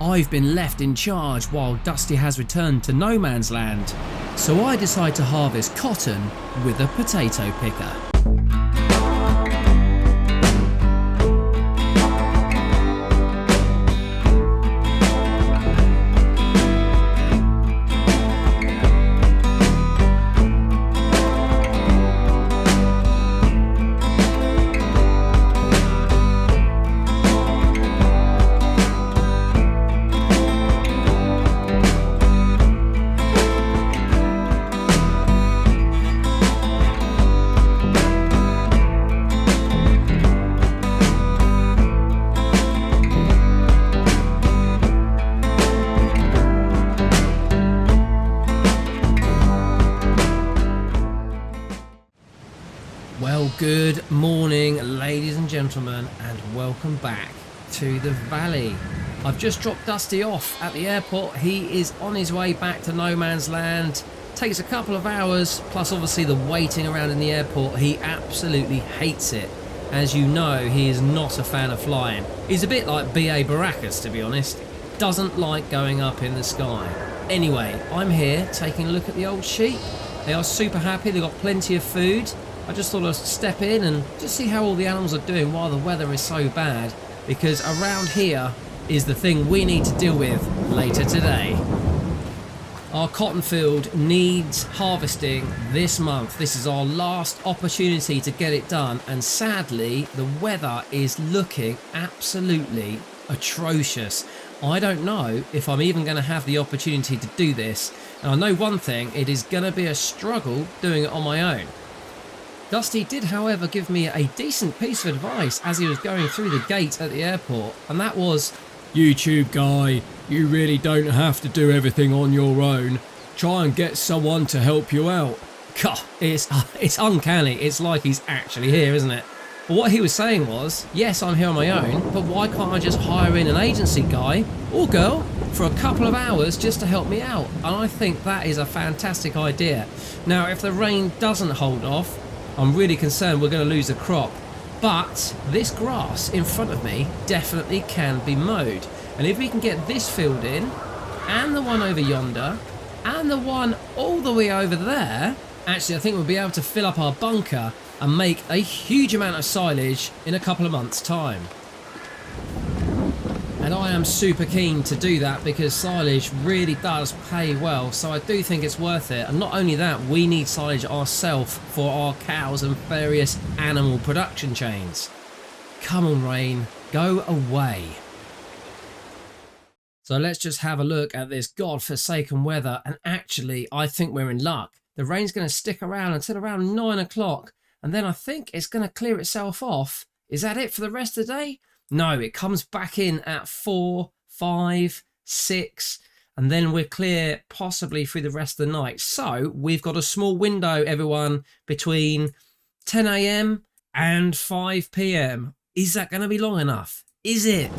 I've been left in charge while Dusty has returned to no man's land, so I decide to harvest cotton with a potato picker. Well, good morning, ladies and gentlemen, and welcome back to the valley. I've just dropped Dusty off at the airport. He is on his way back to no man's land. Takes a couple of hours, plus obviously the waiting around in the airport. He absolutely hates it. As you know, he is not a fan of flying. He's a bit like B.A. Baracus, to be honest. Doesn't like going up in the sky. Anyway, I'm here taking a look at the old sheep. They are super happy. They've got plenty of food. I just thought I'd step in and just see how all the animals are doing while the weather is so bad, because around here is the thing we need to deal with later today. Our cotton field needs harvesting this month. This is our last opportunity to get it done, and sadly the weather is looking absolutely atrocious. I don't know if I'm even going to have the opportunity to do this, and I know one thing, it is going to be a struggle doing it on my own. Dusty did, however, give me a decent piece of advice as he was going through the gate at the airport, and that was, YouTube guy, you really don't have to do everything on your own. Try and get someone to help you out. God, it's uncanny. It's like he's actually here, isn't it? But what he was saying was, yes, I'm here on my own, but why can't I just hire in an agency guy or girl for a couple of hours just to help me out? And I think that is a fantastic idea. Now, if the rain doesn't hold off, I'm really concerned we're going to lose a crop, but this grass in front of me definitely can be mowed, and if we can get this field in, and the one over yonder, and the one all the way over there, actually I think we'll be able to fill up our bunker and make a huge amount of silage in a couple of months' time. And I am super keen to do that because silage really does pay well, so I do think it's worth it. And not only that, we need silage ourselves for our cows and various animal production chains. Come on, rain, go away. So let's just have a look at this godforsaken weather, and actually I think we're in luck. The rain's going to stick around until around 9 o'clock, and then I think it's going to clear itself off. Is that it for the rest of the day? No, it comes back in at 4, 5, 6, and then we're clear possibly through the rest of the night. So we've got a small window, everyone, between 10 a.m. and 5 p.m. Is that going to be long enough? Is it?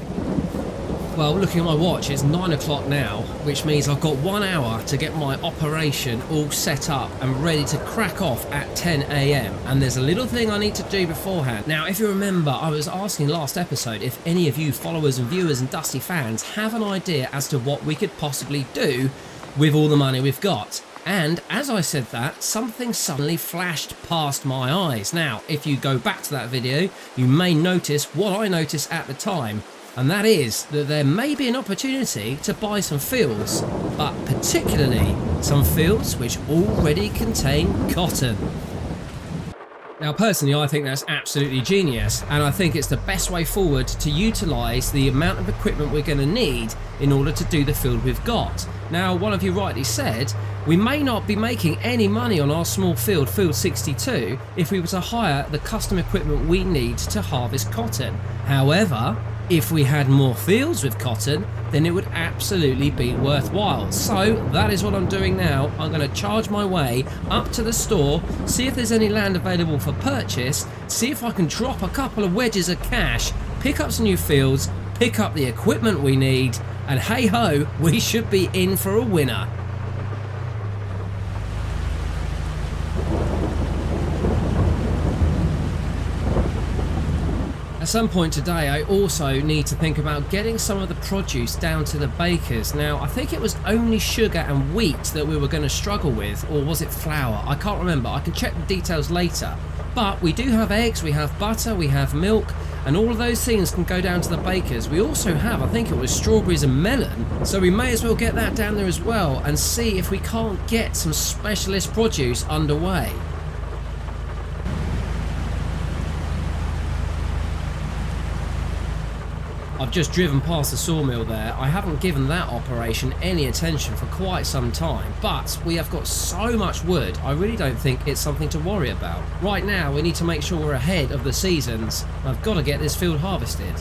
Well, looking at my watch, it's 9 o'clock now, which means I've got 1 hour to get my operation all set up and ready to crack off at 10 a.m. And there's a little thing I need to do beforehand. Now, if you remember, I was asking last episode if any of you followers and viewers and Dusty fans have an idea as to what we could possibly do with all the money we've got. And as I said that, something suddenly flashed past my eyes. Now, if you go back to that video, you may notice what I noticed at the time. And that is that there may be an opportunity to buy some fields, but particularly some fields which already contain cotton. Now personally, I think that's absolutely genius, and I think it's the best way forward to utilise the amount of equipment we're going to need in order to do the field we've got. Now, one of you rightly said, we may not be making any money on our small field, Field 62, if we were to hire the custom equipment we need to harvest cotton. However, if we had more fields with cotton, then it would absolutely be worthwhile. So that is what I'm doing now. I'm going to charge my way up to the store, see if there's any land available for purchase, see if I can drop a couple of wedges of cash, pick up some new fields, pick up the equipment we need, and hey ho, we should be in for a winner. At some point today, I also need to think about getting some of the produce down to the bakers. Now, I think it was only sugar and wheat that we were going to struggle with, or was it flour? I can't remember. I can check the details later. But we do have eggs, we have butter, we have milk, and all of those things can go down to the bakers. We also have, I think it was strawberries and melon, so we may as well get that down there as well and see if we can't get some specialist produce underway. I've just driven past the sawmill there. I haven't given that operation any attention for quite some time, but we have got so much wood, I really don't think it's something to worry about. Right now, we need to make sure we're ahead of the seasons. I've got to get this field harvested.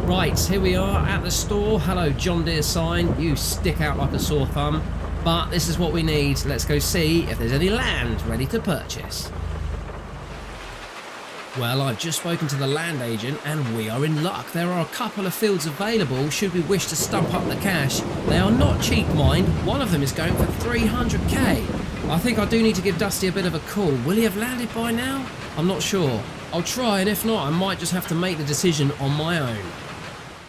Right, here we are at the store. Hello, John Deere sign. You stick out like a sore thumb. But this is what we need. Let's go see if there's any land ready to purchase. Well, I've just spoken to the land agent and we are in luck. There are a couple of fields available should we wish to stump up the cash. They are not cheap, mind. One of them is going for 300k. I think I do need to give Dusty a bit of a call. Will he have landed by now? I'm not sure. I'll try, and if not, I might just have to make the decision on my own.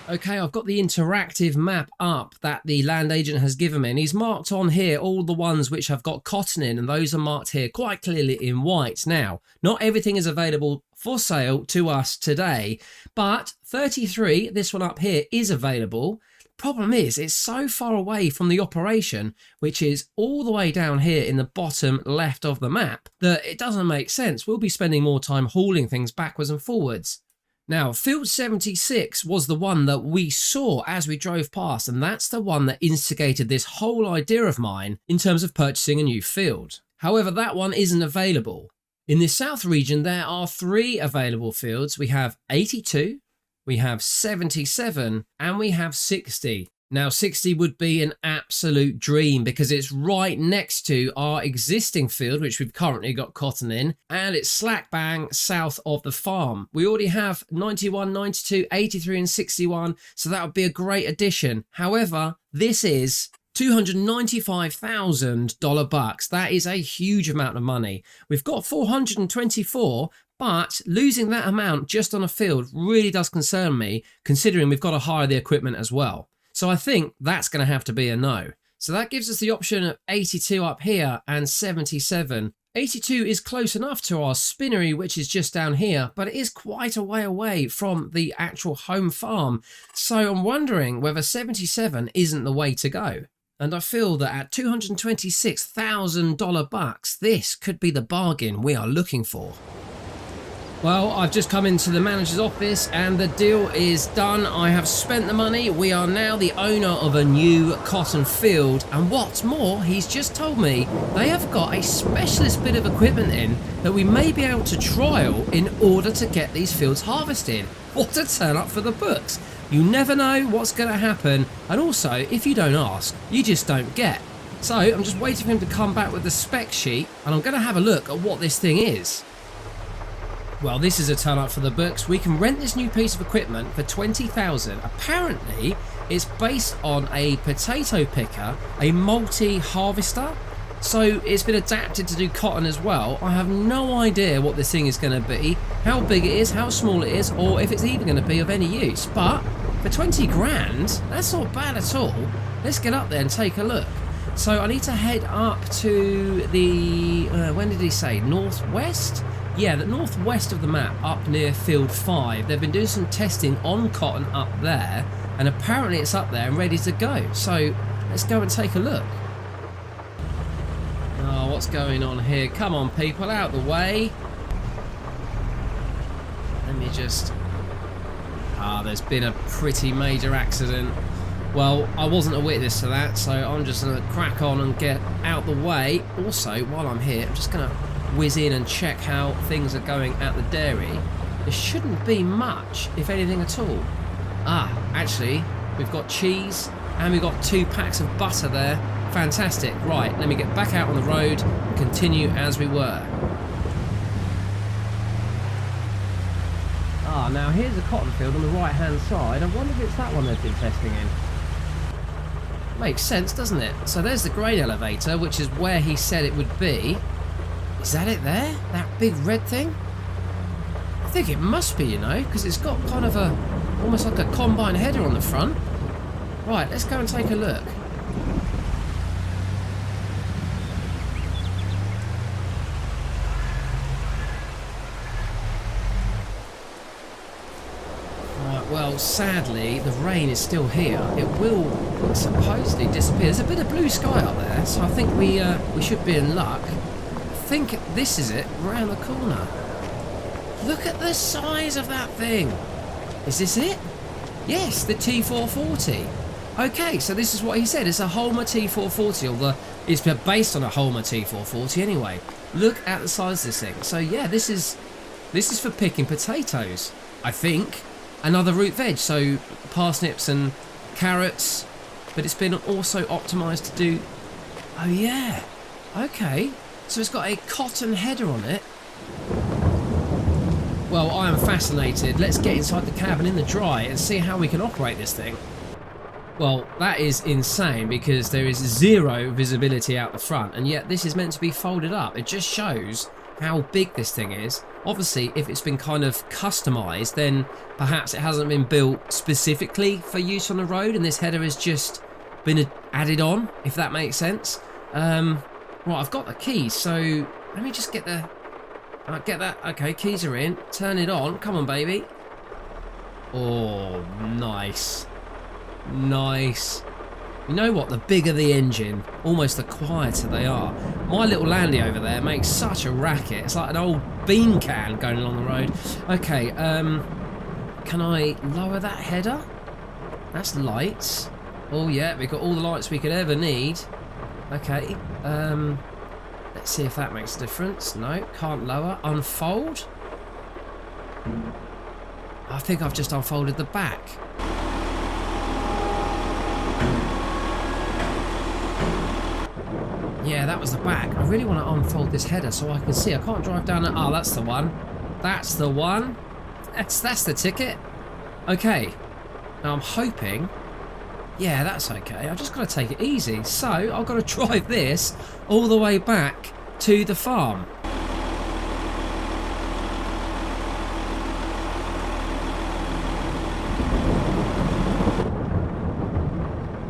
Okay, I've got the interactive map up that the land agent has given me, and he's marked on here all the ones which have got cotton in, and those are marked here quite clearly in white. Now, not everything is available for sale to us today, but 33, this one up here, is available. Problem is, it's so far away from the operation, which is all the way down here in the bottom left of the map, that it doesn't make sense. We'll be spending more time hauling things backwards and forwards. Now, field 76 was the one that we saw as we drove past, and that's the one that instigated this whole idea of mine in terms of purchasing a new field. However, that one isn't available. In the south region, there are 3 available fields. We have 82, we have 77, and we have 60. Now, 60 would be an absolute dream because it's right next to our existing field, which we've currently got cotton in, and it's slack bang south of the farm. We already have 91, 92, 83, and 61, so that would be a great addition. However, this is $295,000 bucks. That is a huge amount of money. We've got 424, but losing that amount just on a field really does concern me, considering we've got to hire the equipment as well. So I think that's going to have to be a no. So that gives us the option of 82 up here and 77. 82 is close enough to our spinnery, which is just down here, but it is quite a way away from the actual home farm. So I'm wondering whether 77 isn't the way to go. And I feel that at $226,000 bucks, this could be the bargain we are looking for. Well, I've just come into the manager's office and the deal is done. I have spent the money. We are now the owner of a new cotton field. And what's more, he's just told me they have got a specialist bit of equipment in that we may be able to trial in order to get these fields harvested. What a turn up for the books. You never know what's going to happen. And also, if you don't ask, you just don't get. So I'm just waiting for him to come back with the spec sheet and I'm going to have a look at what this thing is. Well, this is a turn up for the books. We can rent this new piece of equipment for $20,000. Apparently, it's based on a potato picker, a multi-harvester. So it's been adapted to do cotton as well. I have no idea what this thing is going to be, how big it is, how small it is, or if it's even going to be of any use. But for 20 grand, that's not bad at all. Let's get up there and take a look. So I need to head up to the, when did he say, northwest? Yeah, the northwest of the map, up near field 5. They've been doing some testing on cotton up there, and apparently it's up there and ready to go. So let's go and take a look. Oh, what's going on here? Come on, people, out the way. Let me just... there's been a pretty major accident. Well, I wasn't a witness to that, so I'm just going to crack on and get out the way. Also, while I'm here, I'm just going to whiz in and check how things are going at the dairy. There shouldn't be much, if anything at all. Actually, we've got cheese and we've got 2 packs of butter there. Fantastic. Right, let me get back out on the road and continue as we were. Now here's a cotton field on the right hand side. I wonder if it's that one they've been testing in. Makes sense, doesn't it? So there's the grain elevator, which is where he said it would be. Is that it there? That big red thing? I think it must be, you know, because it's got kind of a, almost like a combine header on the front. Right, let's go and take a look. Right, well, sadly, the rain is still here. It will supposedly disappear. There's a bit of blue sky up there, so I think we should be in luck. I think this is it, round the corner. Look at the size of that thing. Is this it? Yes, the T440. Okay, so this is what he said. It's a Holmer T440, although it's based on a Holmer T440 anyway. Look at the size of this thing. So yeah, this is for picking potatoes, I think. Another root veg, so parsnips and carrots, but it's been also optimised to do. Oh yeah, okay. So it's got a cotton header on it. Well, I am fascinated. Let's get inside the cabin in the dry and see how we can operate this thing. Well, that is insane because there is zero visibility out the front, and yet this is meant to be folded up. It just shows how big this thing is. Obviously, if it's been kind of customised, then perhaps it hasn't been built specifically for use on the road, and this header has just been added on, if that makes sense. Right, I've got the keys, so let me just get the... get that. Okay, keys are in. Turn it on. Come on, baby. Oh, nice. Nice. You know what? The bigger the engine, almost the quieter they are. My little Landy over there makes such a racket. It's like an old bean can going along the road. Okay, can I lower that header? That's lights. Oh yeah, we've got all the lights we could ever need. Okay, let's see if that makes a difference. No, can't lower. Unfold. I think I've just unfolded the back. Yeah, that was the back. I really want to unfold this header so I can see. I can't drive down it. Oh, that's the one. That's the one. That's the ticket. Okay. Now I'm hoping... Yeah, that's okay. I've just got to take it easy. So, I've got to drive this all the way back to the farm.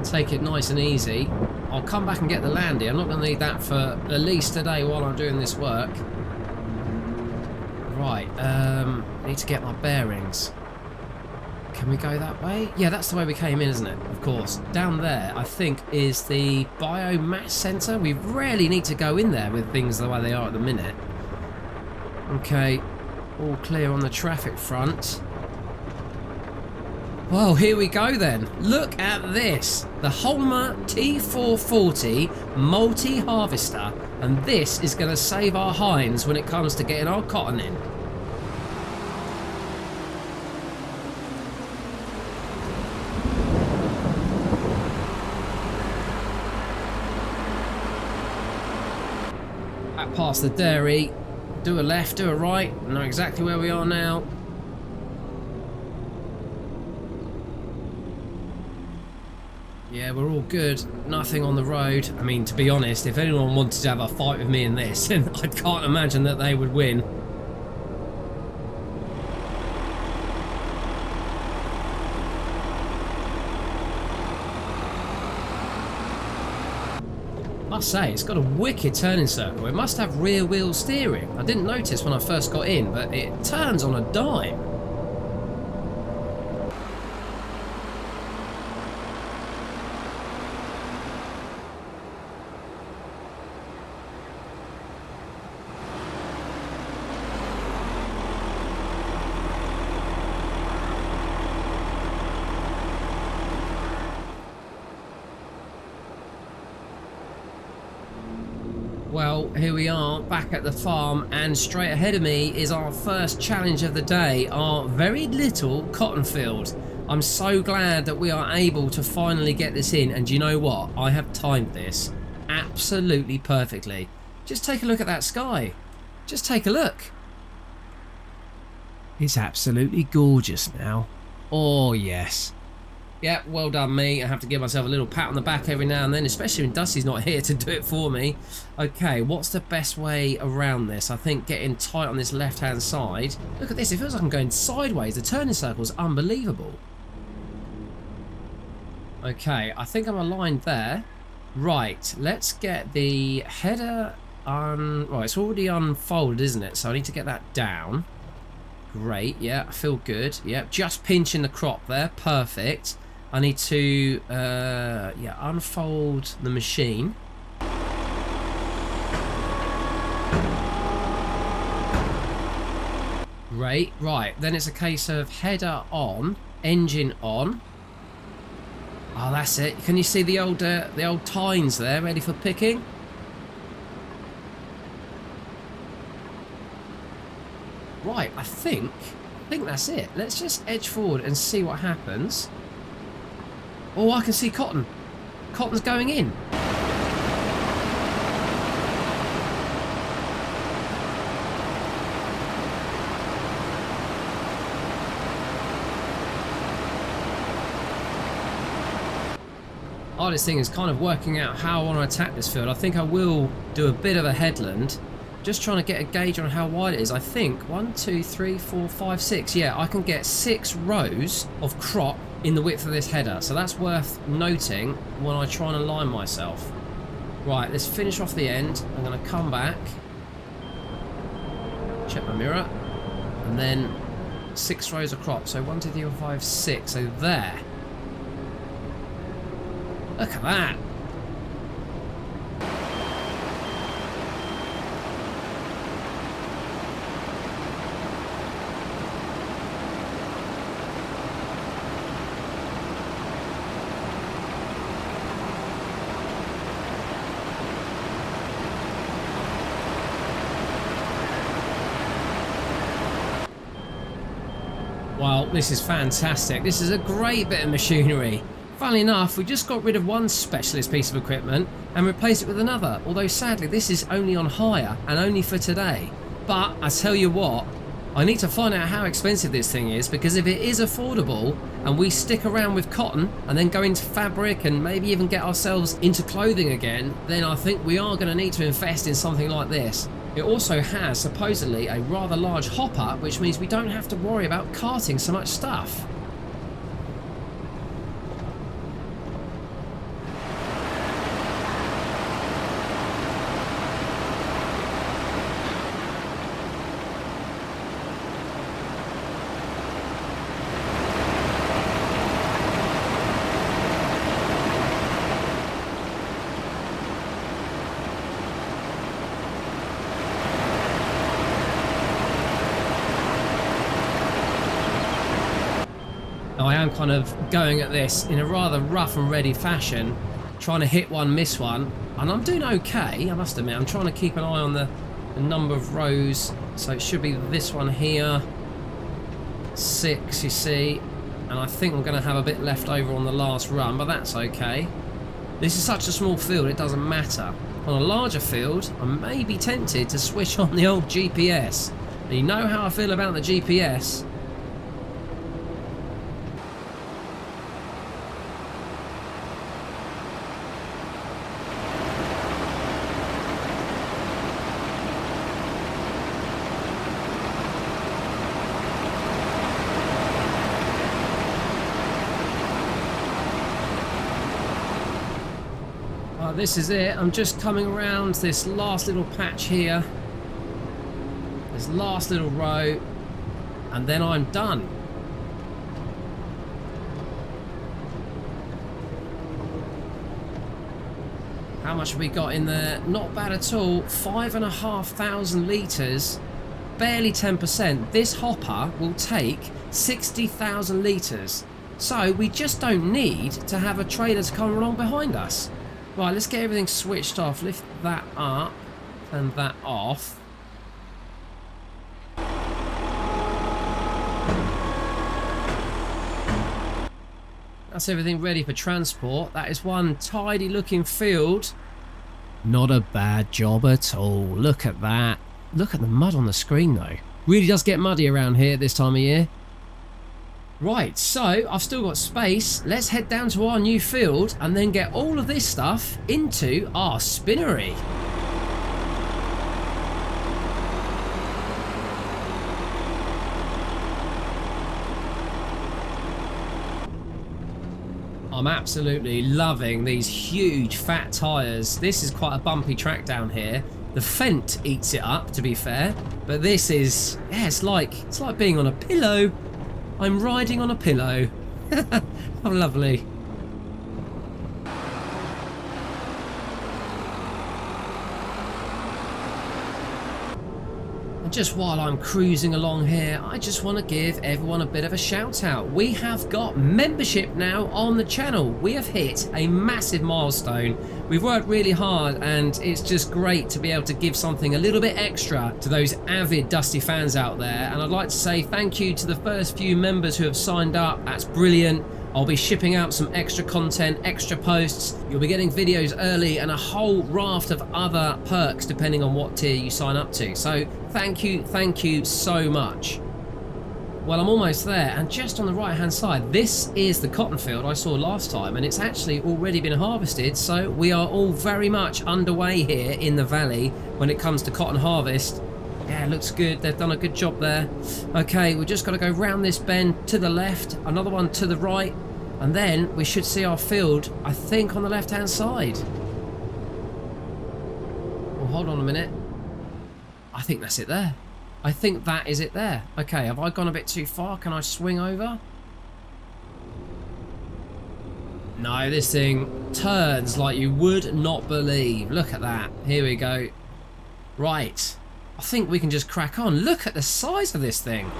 Take it nice and easy. I'll come back and get the Landy. I'm not going to need that for at least today while I'm doing this work. Right, need to get my bearings. Can we go that way? Yeah, that's the way we came in, isn't it? Of course. Down there, I think, is the biomass centre. We rarely need to go in there with things the way they are at the minute. Okay, all clear on the traffic front. Well, here we go then. Look at this. The Holmer T440 multi-harvester. And this is going to save our hinds when it comes to getting our cotton in. Back past the dairy. Do a left, do a right. Know exactly where we are now. Yeah, we're all good. Nothing on the road. I mean, to be honest, if anyone wanted to have a fight with me in this, then I can't imagine that they would win. I must say, it's got a wicked turning circle. It must have rear wheel steering. I didn't notice when I first got in, but it turns on a dime. Well, here we are back at the farm, and straight ahead of me is our first challenge of the day, our very little cotton field. I'm so glad that we are able to finally get this in, and you know what? I have timed this absolutely perfectly. Just take a look at that sky. Just take a look. It's absolutely gorgeous now. Oh yes. Yeah, well done me. I have to give myself a little pat on the back every now and then, especially when Dusty's not here to do it for me. Okay, what's the best way around this? I think getting tight on this left-hand side. Look at this, it feels like I'm going sideways. The turning circle is unbelievable. Okay, I think I'm aligned there. Right, let's get the header on. Right, it's already unfolded, isn't it? So I need to get that down. Great, yeah, I feel good. Yeah, just pinching the crop there. Perfect. I need to, yeah, unfold the machine. Great, right. Then it's a case of header on, engine on. Oh, that's it. Can you see the old tines there, ready for picking? Right, I think that's it. Let's just edge forward and see what happens. Oh, I can see cotton. Cotton's going in. Oh, this thing is kind of working out how I want to attack this field. I think I will do a bit of a headland. Just trying to get a gauge on how wide it is. I think 1, 2, 3, 4, 5, 6. Yeah, I can get 6 rows of crop in the width of this header. So that's worth noting when I try and align myself. Right, let's finish off the end. I'm going to come back. Check my mirror. And then 6 rows of crop. So 1, 2, 3, 4, 5, 6. So there. Look at that. Well, this is fantastic. This is a great bit of machinery. Funnily enough, we just got rid of one specialist piece of equipment and replaced it with another. Although sadly, this is only on hire and only for today. But I tell you what, I need to find out how expensive this thing is, because if it is affordable and we stick around with cotton and then go into fabric and maybe even get ourselves into clothing again, then I think we are going to need to invest in something like this. It also has supposedly a rather large hopper, which means we don't have to worry about carting so much stuff. I am kind of going at this in a rather rough and ready fashion, trying to hit one, miss one, and I'm doing okay, I must admit. I'm trying to keep an eye on the number of rows, so it should be this one here, 6, you see, and I think I'm going to have a bit left over on the last run, but that's okay. This is such a small field, it doesn't matter. On a larger field, I may be tempted to switch on the old GPS, and you know how I feel about the GPS. This is it. I'm just coming around this last little patch here, this last little row, and then I'm done. How much have we got in there? Not bad at all. 5,500 litres, barely 10%. This hopper will take 60,000 litres, so we just don't need to have a trailer to come along behind us. Right, let's get everything switched off. Lift that up and that off. That's everything ready for transport. That is one tidy looking field. Not a bad job at all. Look at that. Look at the mud on the screen though. Really does get muddy around here this time of year. Right, so I've still got space. Let's head down to our new field and then get all of this stuff into our spinnery. I'm absolutely loving these huge fat tyres. This is quite a bumpy track down here. The Fent eats it up, to be fair, but this is, yeah, it's like being on a pillow. I'm riding on a pillow. How lovely. And just while I'm cruising along here, I just want to give everyone a bit of a shout out. We have got membership now on the channel. We have hit a massive milestone. We've worked really hard and it's just great to be able to give something a little bit extra to those avid Dusty fans out there. And I'd like to say thank you to the first few members who have signed up. That's brilliant. I'll be shipping out some extra content, extra posts. You'll be getting videos early and a whole raft of other perks depending on what tier you sign up to. So thank you so much. Well, I'm almost there, and just on the right hand side, this is the cotton field I saw last time, and it's actually already been harvested, so we are all very much underway here in the valley when it comes to cotton harvest. Yeah, looks good. They've done a good job there. Okay, we've just got to go round this bend to the left, another one to the right, and then we should see our field, I think, on the left-hand side. Well, hold on a minute. I think that's it there. I think that is it there. Okay, have I gone a bit too far? Can I swing over? No, this thing turns like you would not believe. Look at that. Here we go. Right. I think we can just crack on. Look at the size of this thing.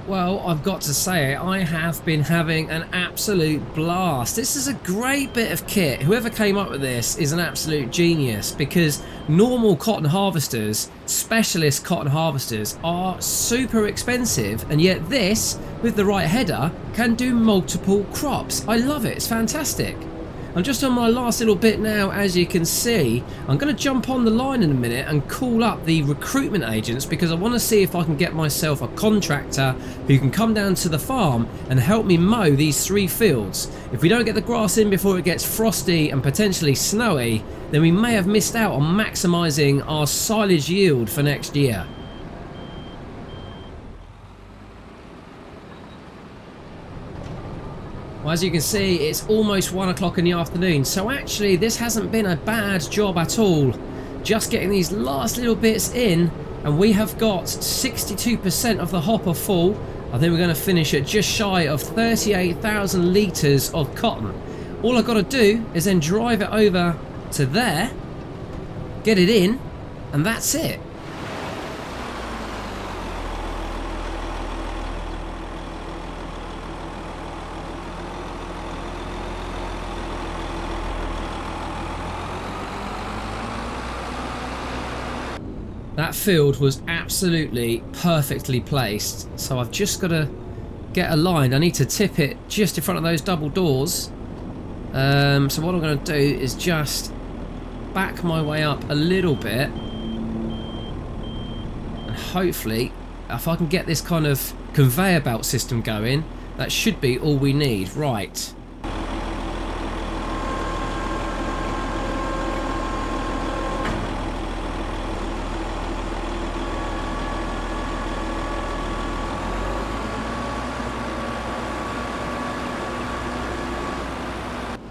Well, I've got to say, I have been having an absolute blast. This is a great bit of kit. Whoever came up with this is an absolute genius, because normal cotton harvesters, specialist cotton harvesters, are super expensive, and yet this, with the right header, can do multiple crops. I love it. It's fantastic. I'm just on my last little bit now, as you can see. I'm going to jump on the line in a minute and call up the recruitment agents, because I want to see if I can get myself a contractor who can come down to the farm and help me mow these 3 fields. If we don't get the grass in before it gets frosty and potentially snowy, then we may have missed out on maximising our silage yield for next year. Well, as you can see, it's almost 1 o'clock in the afternoon, so actually this hasn't been a bad job at all. Just getting these last little bits in, and we have got 62% of the hopper full. I think we're going to finish at just shy of 38,000 litres of cotton. All I've got to do is then drive it over to there, get it in, and that's it. That field was absolutely perfectly placed, so I've just got to get aligned. I need to tip it just in front of those double doors. So what I'm going to do is just back my way up a little bit, and hopefully if I can get this kind of conveyor belt system going, that should be all we need. Right.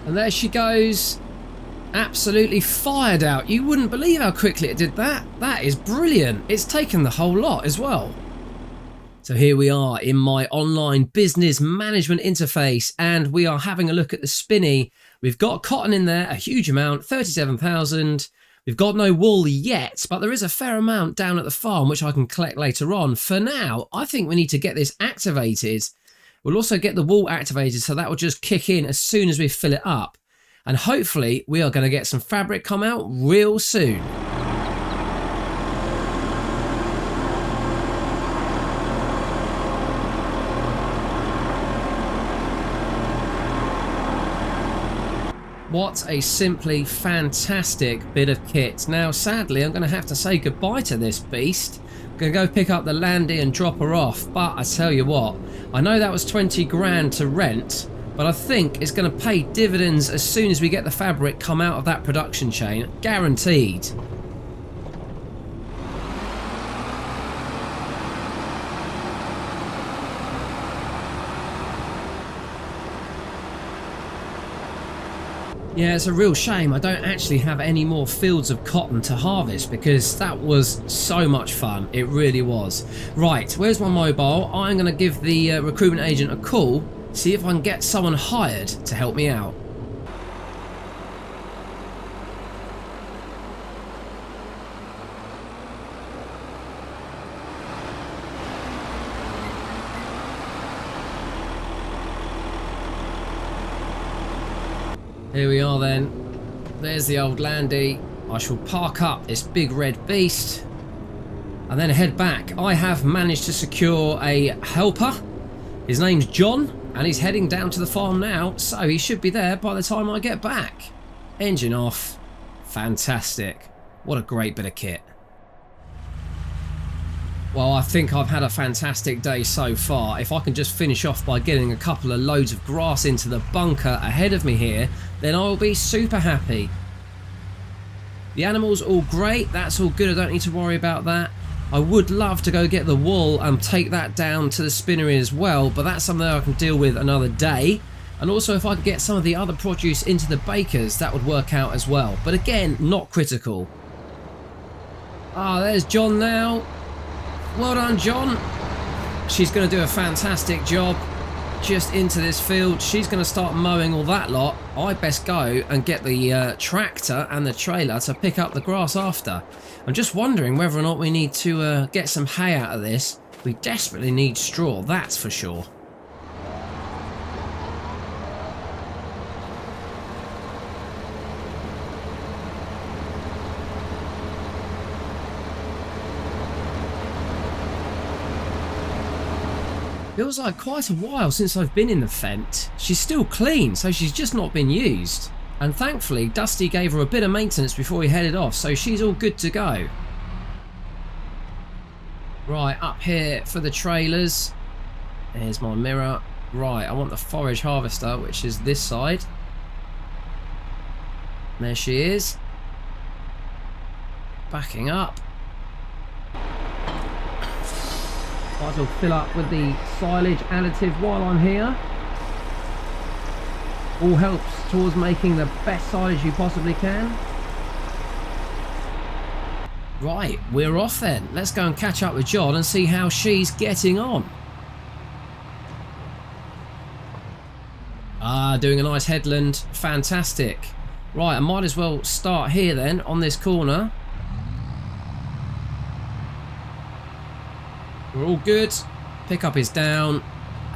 And there she goes, absolutely fired out. You wouldn't believe how quickly it did that. That is brilliant. It's taken the whole lot as well. So here we are in my online business management interface, and we are having a look at the spinny. We've got cotton in there, a huge amount, 37,000. We've got no wool yet, but there is a fair amount down at the farm, which I can collect later on. For now, I think we need to get this activated. We'll also get the wool activated, so that will just kick in as soon as we fill it up. And hopefully we are going to get some fabric come out real soon. What a simply fantastic bit of kit. Now, sadly, I'm going to have to say goodbye to this beast. I'm going to go pick up the Landy and drop her off. But I tell you what, I know that was 20 grand to rent, but I think it's going to pay dividends as soon as we get the fabric come out of that production chain. Guaranteed. Yeah, it's a real shame I don't actually have any more fields of cotton to harvest, because that was so much fun. It really was. Right, where's my mobile? I'm going to give the recruitment agent a call, see if I can get someone hired to help me out. Here we are then. There's the old Landy. I shall park up this big red beast and then head back. I have managed to secure a helper. His name's John, and he's heading down to the farm now, so he should be there by the time I get back. Engine off. Fantastic. What a great bit of kit. Well, I think I've had a fantastic day so far. If I can just finish off by getting a couple of loads of grass into the bunker ahead of me here, then I will be super happy. The animals all great, that's all good, I don't need to worry about that. I would love to go get the wool and take that down to the spinnery as well, but that's something I can deal with another day. And also if I could get some of the other produce into the bakers, that would work out as well. But again, not critical. Ah, there's John now. Well done, John. She's going to do a fantastic job. Just into this field. She's going to start mowing all that lot. I best go and get the tractor and the trailer to pick up the grass after. I'm just wondering whether or not we need to get some hay out of this. We desperately need straw, that's for sure. Feels like quite a while since I've been in the Fent. She's still clean, so she's just not been used. And thankfully, Dusty gave her a bit of maintenance before he headed off, so she's all good to go. Right, up here for the trailers. There's my mirror. Right, I want the forage harvester, which is this side. There she is. Backing up. Might as well fill up with the silage additive while I'm here. All helps towards making the best silage you possibly can. Right, we're off then. Let's go and catch up with John and see how she's getting on. Ah, doing a nice headland. Fantastic. Right, I might as well start here then on this corner. We're all good. Pickup is down.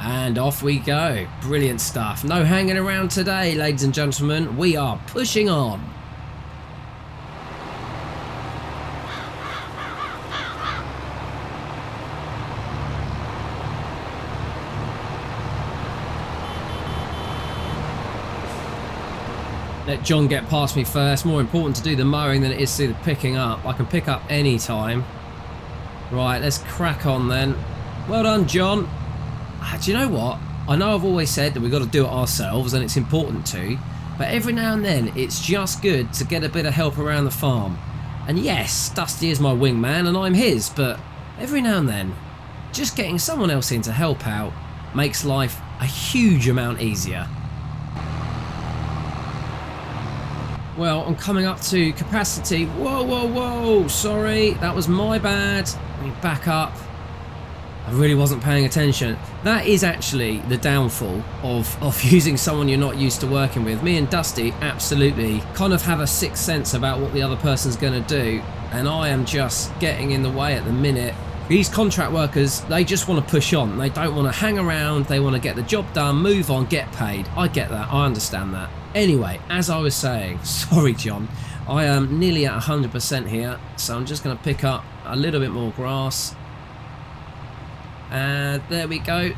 And off we go. Brilliant stuff. No hanging around today, ladies and gentlemen. We are pushing on. Let John get past me first. More important to do the mowing than it is to do the picking up. I can pick up any time. Right, let's crack on then. Well done, John. Do you know what? I know I've always said that we've got to do it ourselves and it's important to, but every now and then it's just good to get a bit of help around the farm. And yes, Dusty is my wingman and I'm his, but every now and then, just getting someone else in to help out makes life a huge amount easier. Well, I'm coming up to capacity. Whoa, whoa, whoa, sorry, that was my bad. Let me back up. I really wasn't paying attention. That is actually the downfall of using someone you're not used to working with. Me and Dusty absolutely kind of have a sixth sense about what the other person's going to do, and I am just getting in the way at the minute. These contract workers, they just want to push on. They don't want to hang around. They want to get the job done, move on, get paid. I get that. I understand that. Anyway, as I was saying, sorry, John, I am nearly at 100% here, so I'm just going to pick up a little bit more grass. And there we go.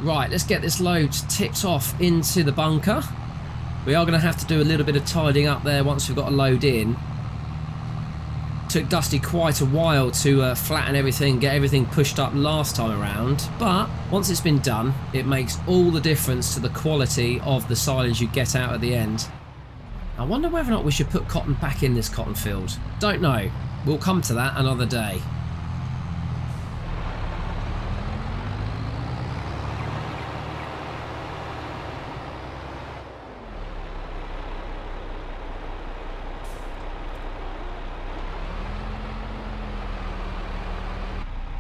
Right, let's get this load tipped off into the bunker. We are going to have to do a little bit of tidying up there once we've got a load in. Took Dusty quite a while to flatten everything, get everything pushed up last time around, but once it's been done, it makes all the difference to the quality of the silage you get out at the end. I wonder whether or not we should put cotton back in this cotton field. Don't know. We'll come to that another day.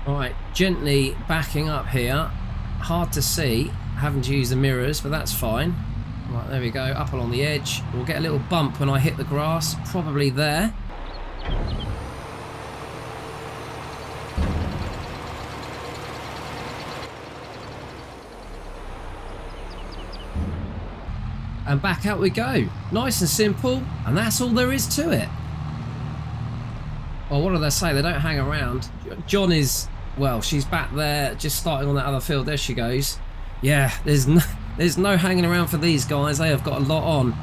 Alright, gently backing up here. Hard to see, having to use the mirrors, but that's fine. Right, there we go, up along the edge. We'll get a little bump when I hit the grass, probably there. And back out we go. Nice and simple, and that's all there is to it. Well, what do they say? They don't hang around. John is, well, she's back there, just starting on that other field. There she goes. Yeah, there's no hanging around for these guys. They have got a lot on.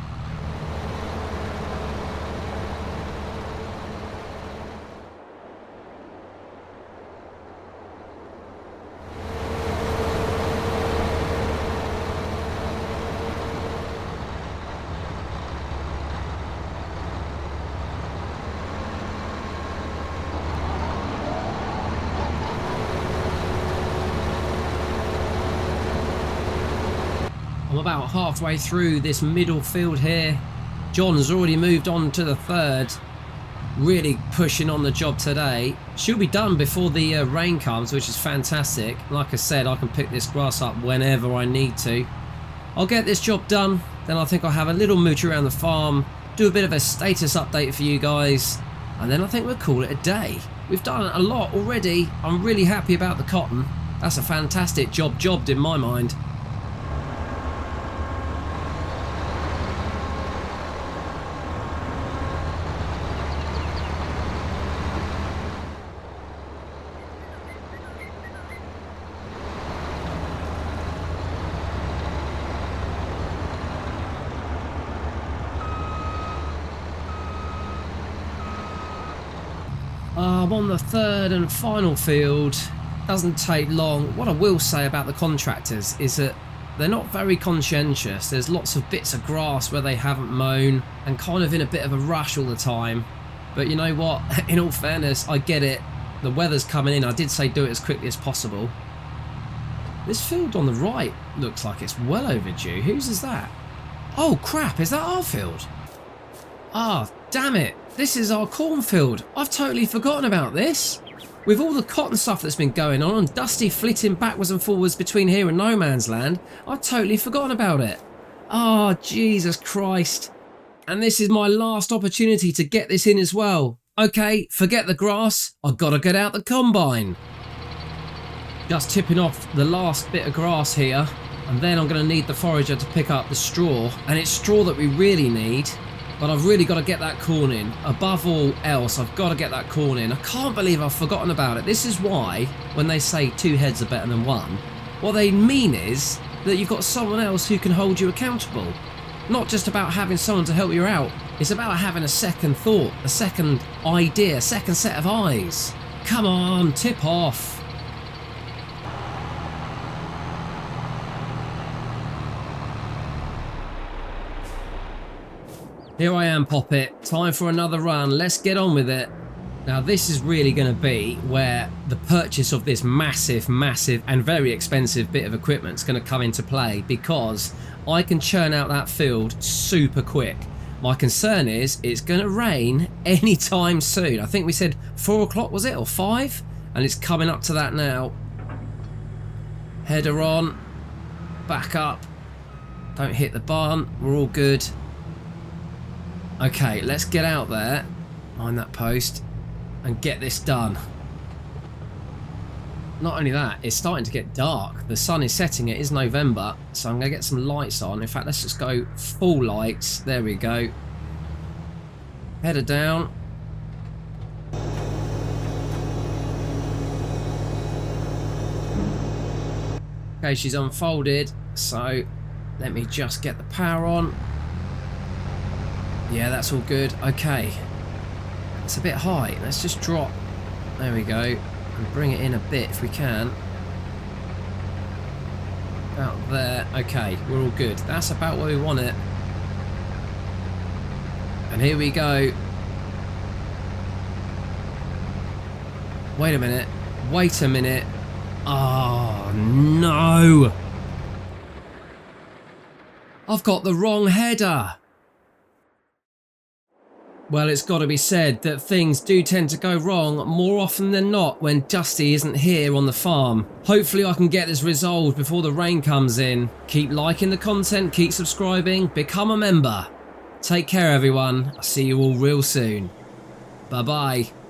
I'm about halfway through this middle field here. John's already moved on to the third. Really pushing on the job today. She'll be done before the rain comes, which is fantastic. Like I said, I can pick this grass up whenever I need to. I'll get this job done, then I think I'll have a little mooch around the farm, do a bit of a status update for you guys, and then I think we'll call it a day. We've done a lot already. I'm really happy about the cotton. That's a fantastic job in my mind. I'm on the third and final field. Doesn't take long. What I will say about the contractors is that they're not very conscientious. There's lots of bits of grass where they haven't mown and kind of in a bit of a rush all the time. But you know what? In all fairness, I get it. The weather's coming in. I did say do it as quickly as possible. This field on the right looks like it's well overdue. Whose is that? Oh crap, is that our field? Ah, damn it. This is our cornfield. I've totally forgotten about this. With all the cotton stuff that's been going on and Dusty flitting backwards and forwards between here and no man's land, I've totally forgotten about it. Oh, Jesus Christ. And this is my last opportunity to get this in as well. Okay, forget the grass. I've got to get out the combine. Just tipping off the last bit of grass here. And then I'm going to need the forager to pick up the straw. And it's straw that we really need. But I've really got to get that corn in. Above all else, I've got to get that corn in. I can't believe I've forgotten about it. This is why, when they say 2 heads are better than 1, what they mean is that you've got someone else who can hold you accountable. Not just about having someone to help you out. It's about having a second thought, a second idea, a second set of eyes. Come on, tip off. Here I am, Poppet. Time for another run. Let's get on with it. Now, this is really going to be where the purchase of this massive and very expensive bit of equipment is going to come into play, because I can churn out that field super quick. My concern is it's going to rain anytime soon. I think we said 4 o'clock, was it? Or 5? And it's coming up to that now. Header on. Back up. Don't hit the barn. We're all good. Okay, let's get out there, mind that post, and get this done. Not only that, it's starting to get dark. The sun is setting. It is November, so I'm going to get some lights on. In fact, let's just go full lights. There we go. Header down. Okay, she's unfolded, so let me just get the power on. Yeah, that's all good. Okay. It's a bit high. Let's just drop. There we go. And bring it in a bit if we can. Out there. Okay, we're all good. That's about where we want it. And here we go. Wait a minute. Wait a minute. Oh, no. I've got the wrong header. Well, it's got to be said that things do tend to go wrong more often than not when Dusty isn't here on the farm. Hopefully I can get this resolved before the rain comes in. Keep liking the content, keep subscribing, become a member. Take care, everyone. I'll see you all real soon. Bye-bye.